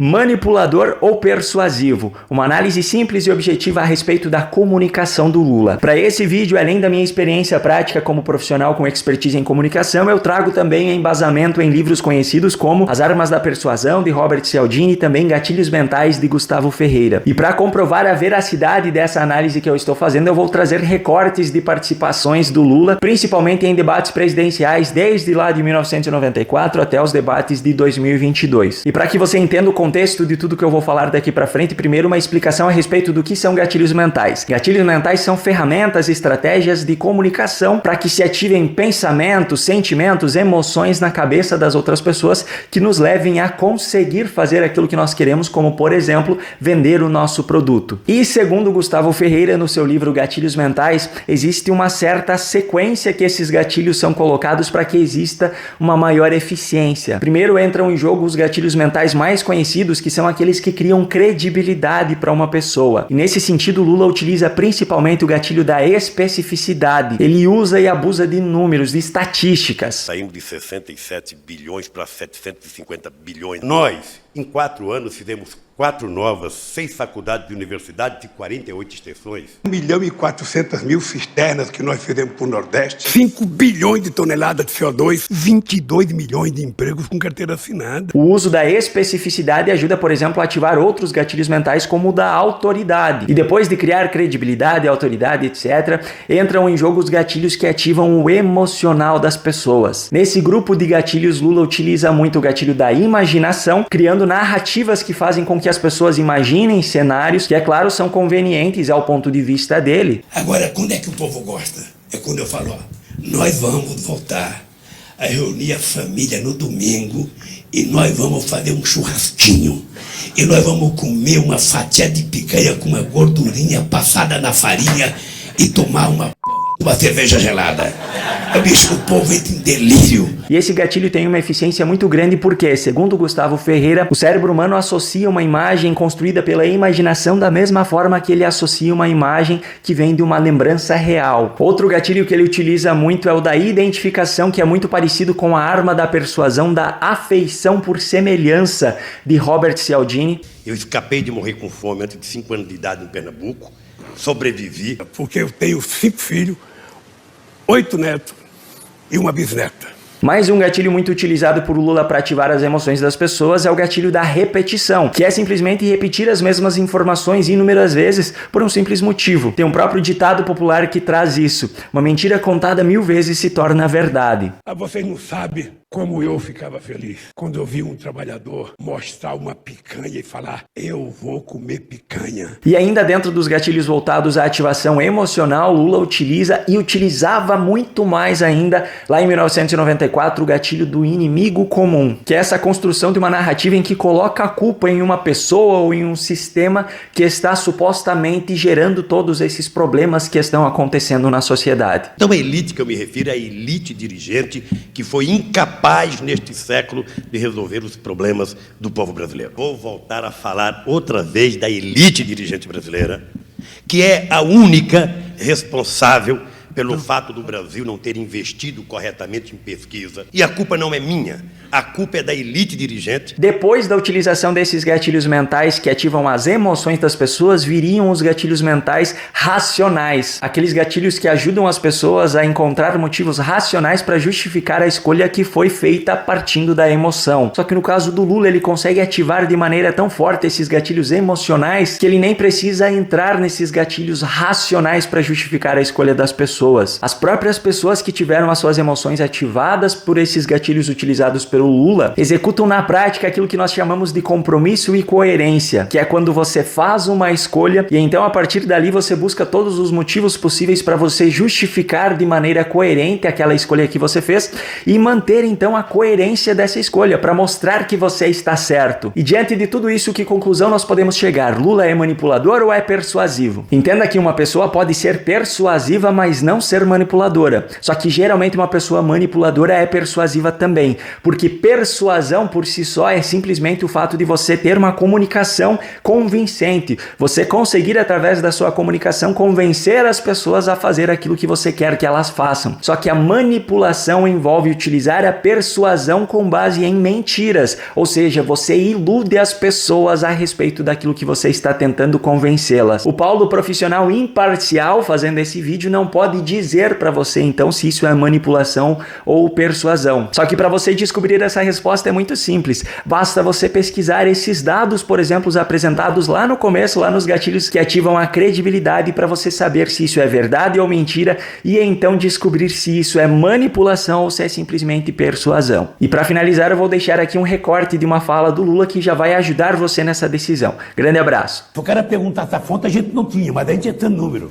Manipulador ou persuasivo? Uma análise simples e objetiva a respeito da comunicação do Lula. Para esse vídeo, além da minha experiência prática como profissional com expertise em comunicação, eu trago também embasamento em livros conhecidos como As Armas da Persuasão, de Robert Cialdini, e também Gatilhos Mentais, de Gustavo Ferreira. E para comprovar a veracidade dessa análise que eu estou fazendo, eu vou trazer recortes de participações do Lula, principalmente em debates presidenciais desde lá de 1994 até os debates de 2022. E para que você entenda o contexto de tudo que eu vou falar daqui para frente, primeiro uma explicação a respeito do que são gatilhos mentais. Gatilhos mentais são ferramentas e estratégias de comunicação para que se ativem pensamentos, sentimentos, emoções na cabeça das outras pessoas que nos levem a conseguir fazer aquilo que nós queremos, como por exemplo, vender o nosso produto. E segundo Gustavo Ferreira, no seu livro Gatilhos Mentais, existe uma certa sequência que esses gatilhos são colocados para que exista uma maior eficiência. Primeiro entram em jogo os gatilhos mentais mais conhecidos, que são aqueles que criam credibilidade para uma pessoa. E nesse sentido, Lula utiliza principalmente o gatilho da especificidade. Ele usa e abusa de números, de estatísticas. Saímos de 67 bilhões para 750 bilhões. Nós, em 4 anos, fizemos 4 novas, 6 faculdades de universidade de 48 extensões. 1.400.000 cisternas que nós fizemos para o Nordeste. 5 bilhões de toneladas de CO2, 22 milhões de empregos com carteira assinada. O uso da especificidade ajuda, por exemplo, a ativar outros gatilhos mentais, como o da autoridade. E depois de criar credibilidade, autoridade, etc., entram em jogo os gatilhos que ativam o emocional das pessoas. Nesse grupo de gatilhos, Lula utiliza muito o gatilho da imaginação, criando narrativas que fazem com que as pessoas imaginem cenários que, é claro, são convenientes ao ponto de vista dele. Agora, quando é que o povo gosta? É quando eu falo, ó, nós vamos voltar a reunir a família no domingo e nós vamos fazer um churrasquinho. E nós vamos comer uma fatia de picanha com uma gordurinha passada na farinha e tomar uma cerveja gelada. Bicho, o povo entra em delírio. E esse gatilho tem uma eficiência muito grande porque, segundo Gustavo Ferreira, o cérebro humano associa uma imagem construída pela imaginação da mesma forma que ele associa uma imagem que vem de uma lembrança real. Outro gatilho que ele utiliza muito é o da identificação, que é muito parecido com a arma da persuasão, da afeição por semelhança, de Robert Cialdini. Eu escapei de morrer com fome antes de 5 anos de idade em Pernambuco. Sobrevivi. Porque eu tenho 5 filhos, 8 netos e uma bisneta. Mais um gatilho muito utilizado por Lula para ativar as emoções das pessoas é o gatilho da repetição, que é simplesmente repetir as mesmas informações inúmeras vezes por um simples motivo. Tem um próprio ditado popular que traz isso: uma mentira contada 1000 vezes se torna verdade. Vocês não sabem como eu ficava feliz quando eu vi um trabalhador mostrar uma picanha e falar, eu vou comer picanha. E ainda dentro dos gatilhos voltados à ativação emocional, Lula utiliza e utilizava muito mais ainda lá em 1994 o gatilho do inimigo comum, que é essa construção de uma narrativa em que coloca a culpa em uma pessoa ou em um sistema que está supostamente gerando todos esses problemas que estão acontecendo na sociedade. Então a elite que eu me refiro é a elite dirigente que foi incapaz neste século de resolver os problemas do povo brasileiro. Vou voltar a falar outra vez da elite dirigente brasileira, que é a única responsável pelo fato do Brasil não ter investido corretamente em pesquisa. E a culpa não é minha, a culpa é da elite dirigente. Depois da utilização desses gatilhos mentais que ativam as emoções das pessoas, viriam os gatilhos mentais racionais. Aqueles gatilhos que ajudam as pessoas a encontrar motivos racionais para justificar a escolha que foi feita partindo da emoção. Só que no caso do Lula, ele consegue ativar de maneira tão forte esses gatilhos emocionais que ele nem precisa entrar nesses gatilhos racionais para justificar a escolha das pessoas. As próprias pessoas que tiveram as suas emoções ativadas por esses gatilhos utilizados pelo Lula executam na prática aquilo que nós chamamos de compromisso e coerência, que é quando você faz uma escolha e então a partir dali você busca todos os motivos possíveis para você justificar de maneira coerente aquela escolha que você fez e manter então a coerência dessa escolha para mostrar que você está certo. E diante de tudo isso, que conclusão nós podemos chegar? Lula é manipulador ou é persuasivo? Entenda que uma pessoa pode ser persuasiva, mas não ser manipuladora. Só que geralmente uma pessoa manipuladora é persuasiva também, porque porque persuasão por si só é simplesmente o fato de você ter uma comunicação convincente, você conseguir através da sua comunicação convencer as pessoas a fazer aquilo que você quer que elas façam. Só que a manipulação envolve utilizar a persuasão com base em mentiras, ou seja, você ilude as pessoas a respeito daquilo que você está tentando convencê-las. O Paulo, profissional imparcial, fazendo esse vídeo, não pode dizer para você então se isso é manipulação ou persuasão. Só que para você descobrir essa resposta é muito simples. Basta você pesquisar esses dados, por exemplo, os apresentados lá no começo, lá nos gatilhos que ativam a credibilidade, para você saber se isso é verdade ou mentira e então descobrir se isso é manipulação ou se é simplesmente persuasão. E para finalizar, eu vou deixar aqui um recorte de uma fala do Lula que já vai ajudar você nessa decisão. Grande abraço. Se o cara perguntar essa fonte, a gente não tinha, mas a gente tinha número.